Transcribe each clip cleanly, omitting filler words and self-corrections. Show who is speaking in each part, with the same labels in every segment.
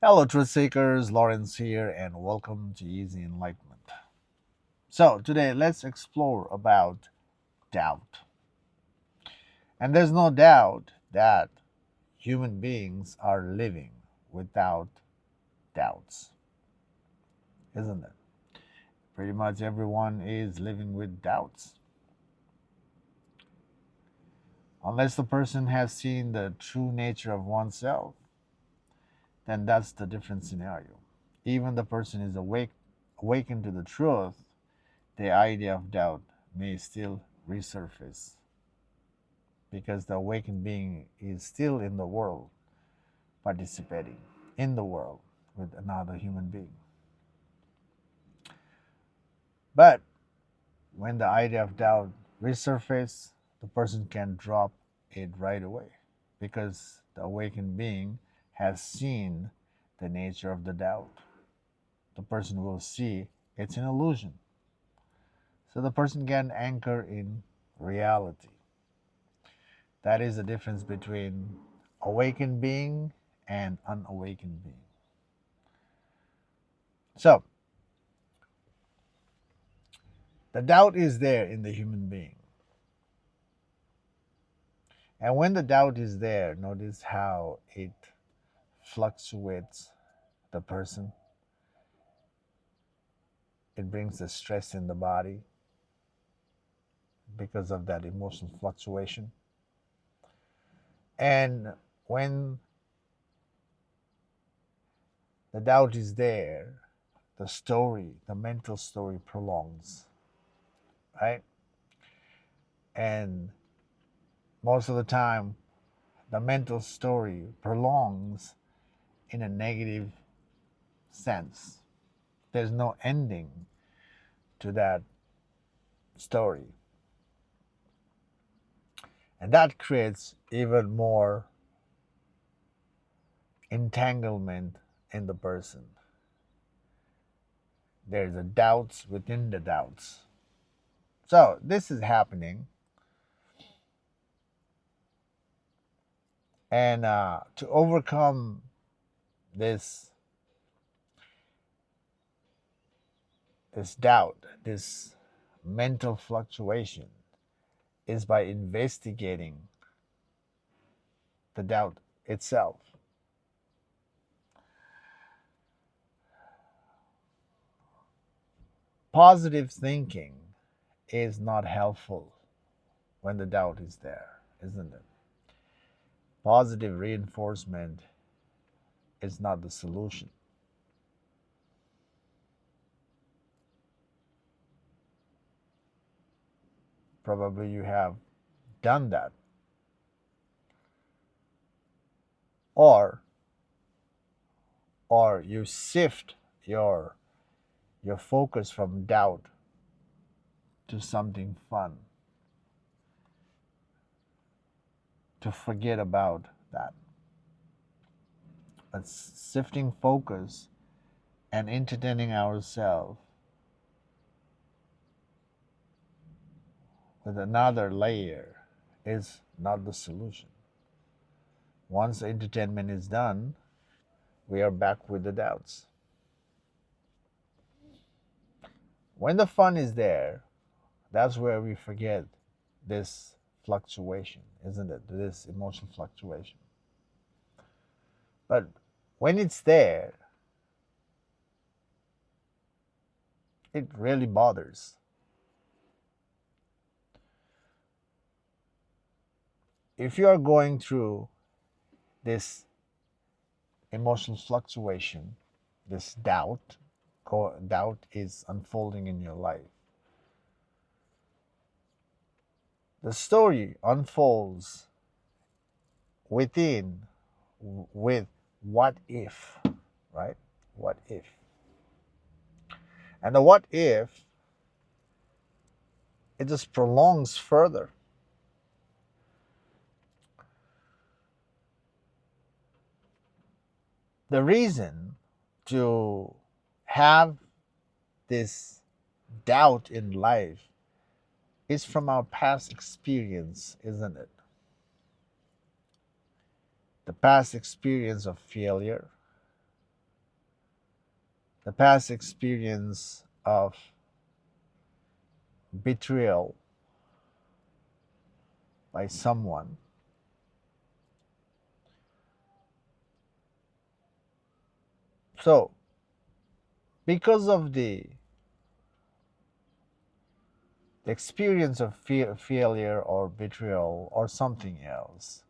Speaker 1: Hello, truth seekers. Lawrence here, and welcome to Easy Enlightenment. So, today let's explore about doubt. And there's no doubt that human beings are living without doubts, isn't it? Pretty much everyone is living with doubts. Unless the person has seen the true nature of oneself, then that's the different scenario. Even the person is awakened to the truth, the idea of doubt may still resurface because the awakened being is still in the world, participating in the world with another human being. But when the idea of doubt resurfaces, the person can drop it right away because the awakened being has seen the nature of the doubt. The person will see it's an illusion. So the person can anchor in reality. That is the difference between awakened being and unawakened being. So, the doubt is there in the human being. And when the doubt is there, notice how it fluctuates the person. It brings the stress in the body because of that emotional fluctuation. And when the doubt is there, the mental story prolongs, right? And most of the time, the mental story prolongs in a negative sense. There's no ending to that story. And that creates even more entanglement in the person. There's a doubts within the doubts. So this is happening. And to overcome this doubt, this mental fluctuation, is by investigating the doubt itself. Positive thinking is not helpful when the doubt is there, isn't it? Positive reinforcement is not the solution. Probably you have done that. Or you shift your focus from doubt to something fun, to forget about that. But shifting focus and entertaining ourselves with another layer is not the solution. Once the entertainment is done, we are back with the doubts. When the fun is there, that's where we forget this fluctuation, isn't it? This emotional fluctuation. But when it's there, it really bothers. If you are going through this emotional fluctuation, this doubt is unfolding in your life. The story unfolds within with what if, right? What if? And the what if, it just prolongs further. The reason to have this doubt in life is from our past experience, isn't it? The past experience of failure, the past experience of betrayal by someone. So, because of the experience of failure or betrayal or something else,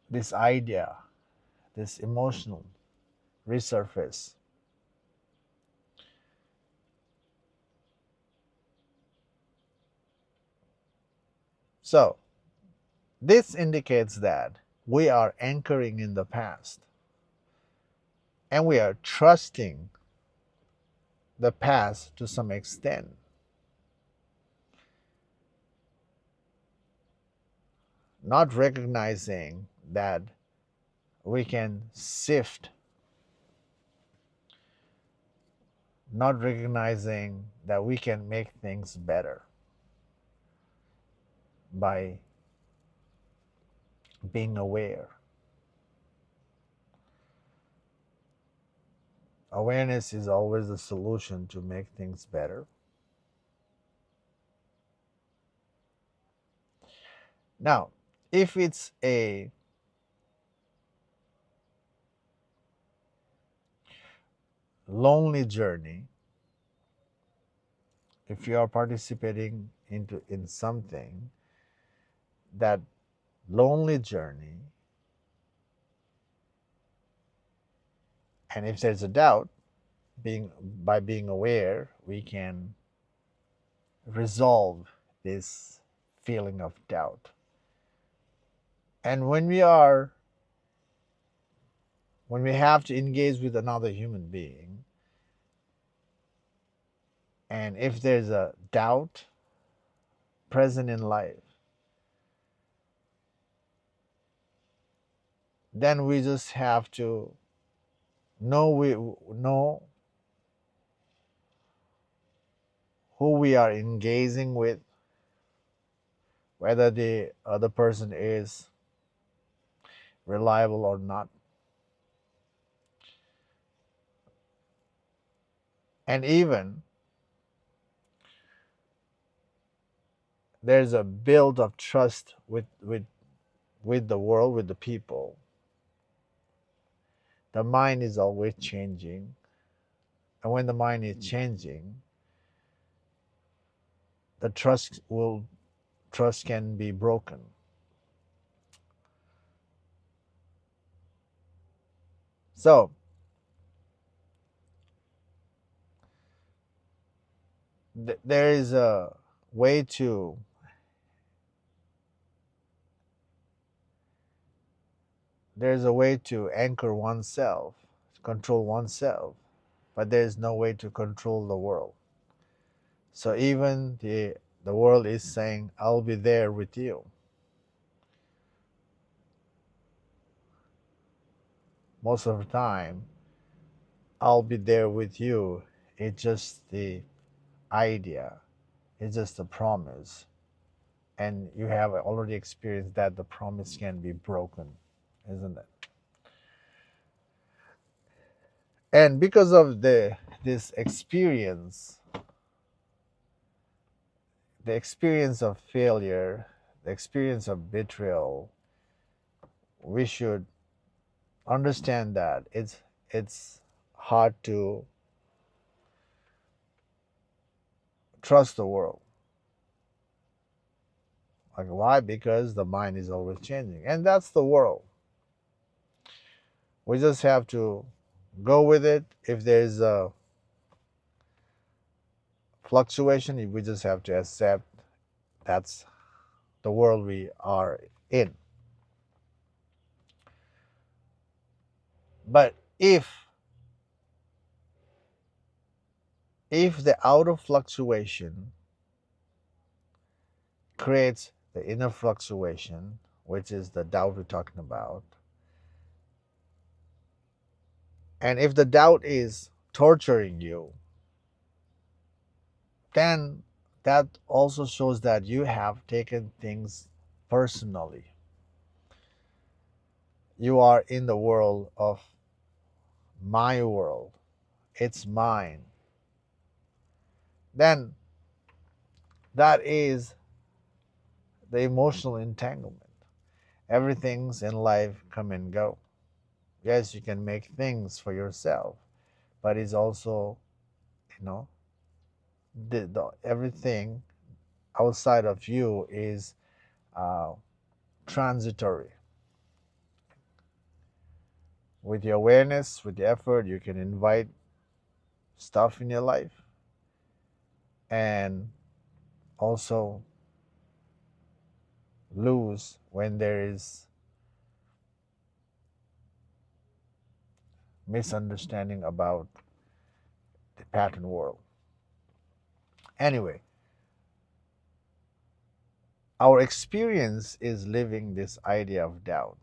Speaker 1: this idea, this emotional resurface. So, this indicates that we are anchoring in the past and we are trusting the past to some extent, not recognizing that we can sift, not recognizing that we can make things better by being aware. Awareness is always the solution to make things better. Now, if it's a lonely journey, if you are participating in something, that lonely journey, and if there's a doubt, being by being aware, we can resolve this feeling of doubt. And when we have to engage with another human being, and if there's a doubt present in life, then we just have to know who we are engaging with, whether the other person is reliable or not. And even there's a build of trust with the world, with the people. The mind is always changing. And when the mind is changing, the trust can be broken. So there is a way to anchor oneself, control oneself, but there is no way to control the world. So even the world is saying, I'll be there with you. Most of the time, I'll be there with you. It's just the idea, it's just a promise. And you have already experienced that the promise can be broken, isn't it? And because of this experience, the experience of failure, the experience of betrayal, we should understand that it's hard to trust the world. Like why? Because the mind is always changing. And that's the world. We just have to go with it. If there's a fluctuation, we just have to accept that's the world we are in. But if the outer fluctuation creates the inner fluctuation, which is the doubt we're talking about, and if the doubt is torturing you, then that also shows that you have taken things personally. You are in the world of my world, it's mine, then that is the emotional entanglement. Everything's in life come and go. Yes, you can make things for yourself, but it's also, you know, everything outside of you is uh, transitory. With your awareness, with the effort, you can invite stuff in your life and also lose when there is misunderstanding about the pattern world. Anyway, our experience is living this idea of doubt.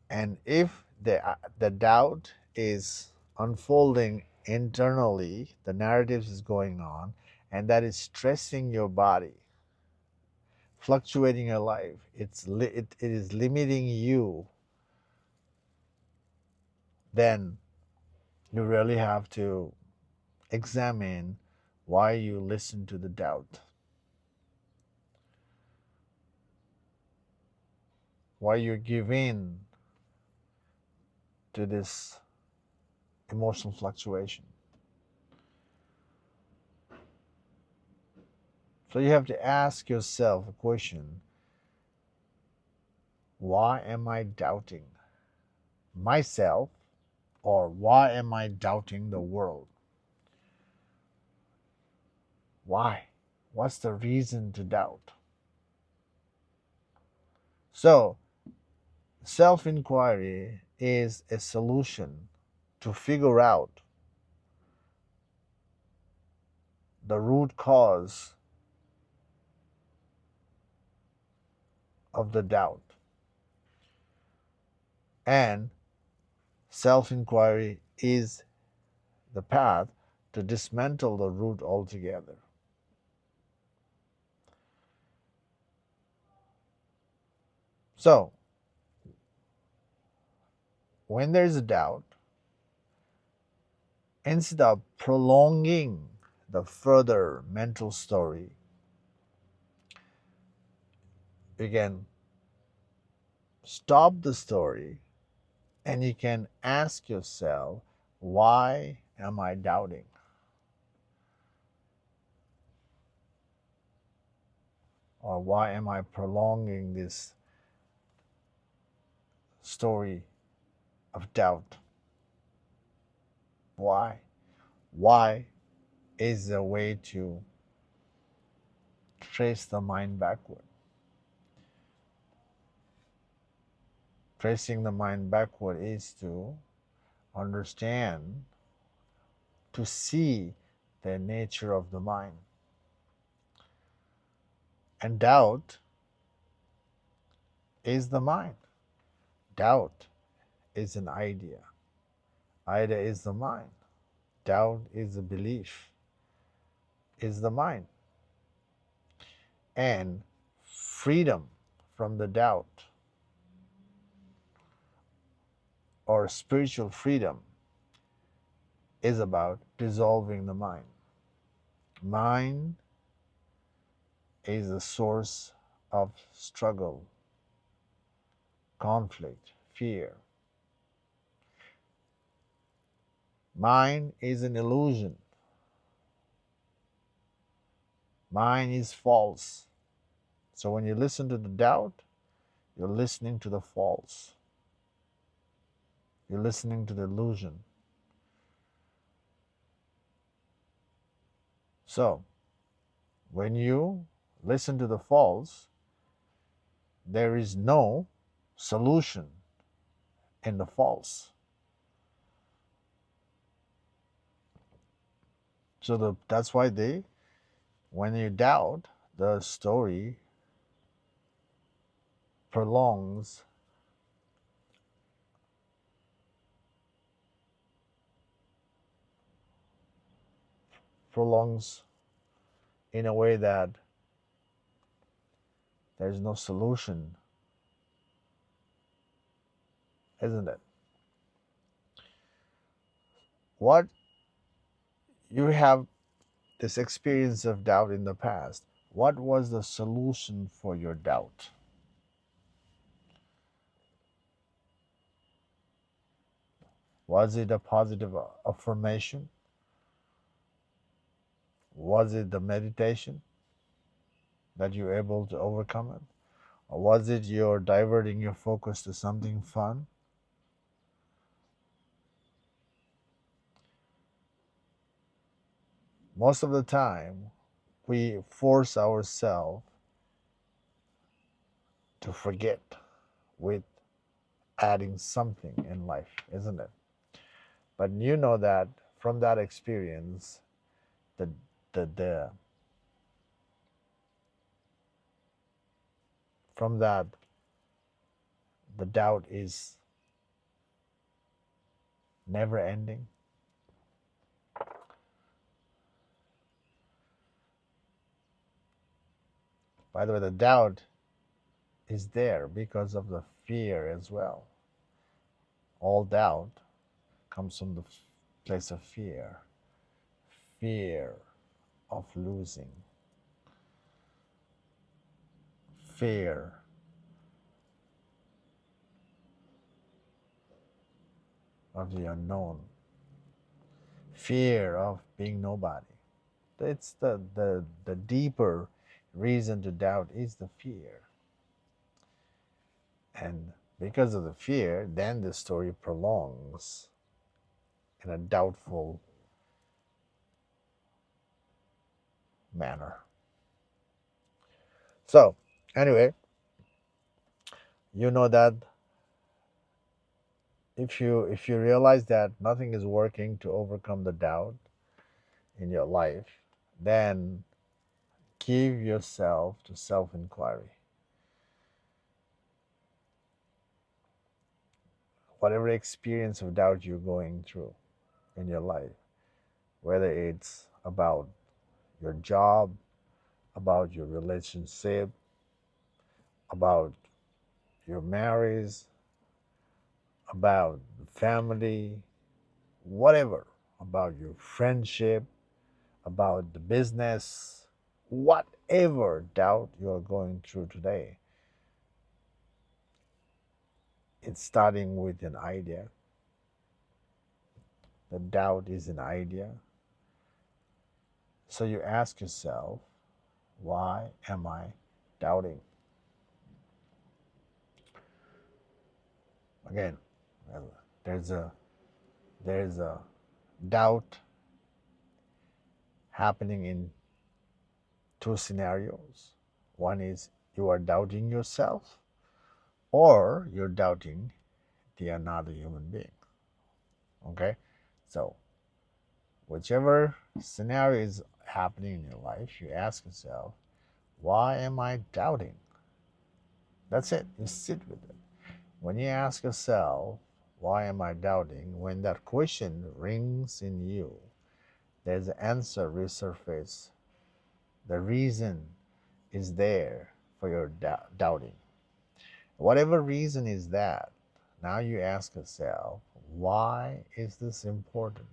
Speaker 1: And if the doubt is unfolding internally, the narratives is going on, and that is stressing your body, fluctuating your life, it is limiting you, then you really have to examine why you listen to the doubt, why you give in to this emotional fluctuation. So you have to ask yourself a question: why am I doubting myself, or why am I doubting the world? Why? What's the reason to doubt? So, self inquiry is a solution to figure out the root cause of the doubt. And self inquiry is the path to dismantle the root altogether. So, when there is a doubt, instead of prolonging the further mental story, you can stop the story and you can ask yourself, why am I doubting? Or why am I prolonging this story of doubt? Why? Why is a way to trace the mind backward. Tracing the mind backward is to understand, to see the nature of the mind. And doubt is the mind. Doubt is an idea. Idea is the mind. Doubt is a belief, is the mind. And freedom from the doubt, or spiritual freedom, is about dissolving the mind. Mind is the source of struggle, conflict, fear. Mind is an illusion. Mind is false. So when you listen to the doubt, you're listening to the false. You're listening to the illusion. So when you listen to the false, there is no solution in the false. So that's why when you doubt, the story prolongs prolongs in a way that there's no solution isn't it? What you have this experience of doubt in the past. What was the solution for your doubt? Was it a positive affirmation? Was it the meditation that you were able to overcome it? Or was it your diverting your focus to something fun? Most of the time, we force ourselves to forget with adding something in life, isn't it? But you know that from that experience, the the from that the doubt is never ending. By the way, the doubt is there because of the fear as well. All doubt comes from the place of fear, fear of losing, fear of the unknown, fear of being nobody. It's the deeper reason to doubt is the fear. And because of the fear, then the story prolongs in a doubtful manner. So, anyway, you know that if you realize that nothing is working to overcome the doubt in your life, then give yourself to self-inquiry. Whatever experience of doubt you're going through in your life, whether it's about your job, about your relationship, about your marriage, about family, whatever, about your friendship, about the business, whatever doubt you're going through today, it's starting with an idea. The doubt is an idea. So you ask yourself, why am I doubting? Again, well, there's a doubt happening in two scenarios. One is you are doubting yourself, or you're doubting the another human being. Okay? So, whichever scenario is happening in your life, you ask yourself, why am I doubting? That's it. You sit with it. When you ask yourself, why am I doubting? When that question rings in you, there's an answer resurface. The reason is there for your doubting. Whatever reason is that, now you ask yourself, why is this important?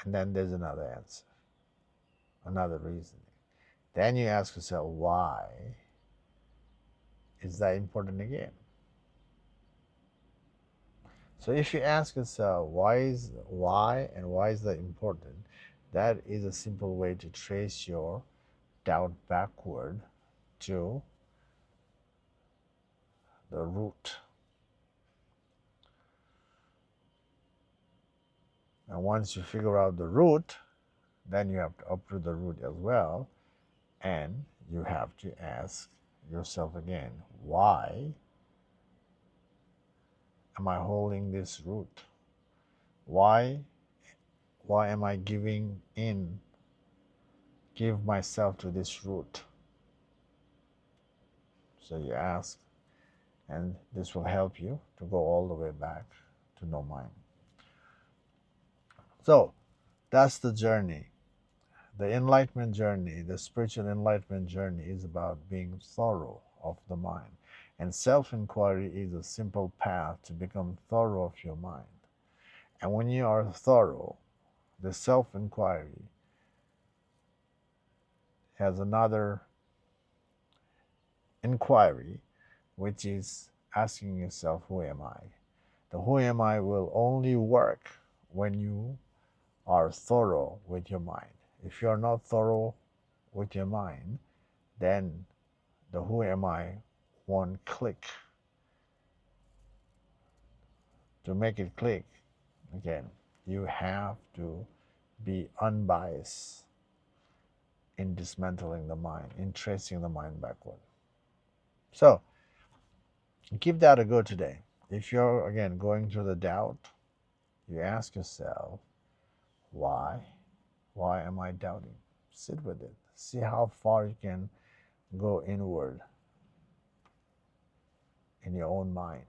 Speaker 1: And then there's another answer, another reasoning. Then you ask yourself, why is that important again? So if you ask yourself, why is that important? That is a simple way to trace your doubt backward to the root. And once you figure out the root, then you have to uproot the root as well. And you have to ask yourself again, why am I holding this root? Why am I give myself to this root? So you ask, and this will help you to go all the way back to no mind. So that's the journey. The enlightenment journey, the spiritual enlightenment journey is about being thorough of the mind. And self-inquiry is a simple path to become thorough of your mind. And when you are thorough, the self-inquiry has another inquiry, which is asking yourself, who am I? The who am I will only work when you are thorough with your mind. If you're not thorough with your mind, then the who am I won't click. To make it click, again, you have to be unbiased in dismantling the mind, in tracing the mind backward. So give that a go today. If you're, again, going through the doubt, you ask yourself, why? Why am I doubting? Sit with it. See how far you can go inward in your own mind.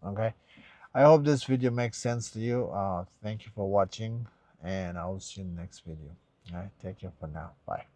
Speaker 1: Okay? I hope this video makes sense to you. Thank you for watching, and I will see you in the next video. All right? Take care for now. Bye.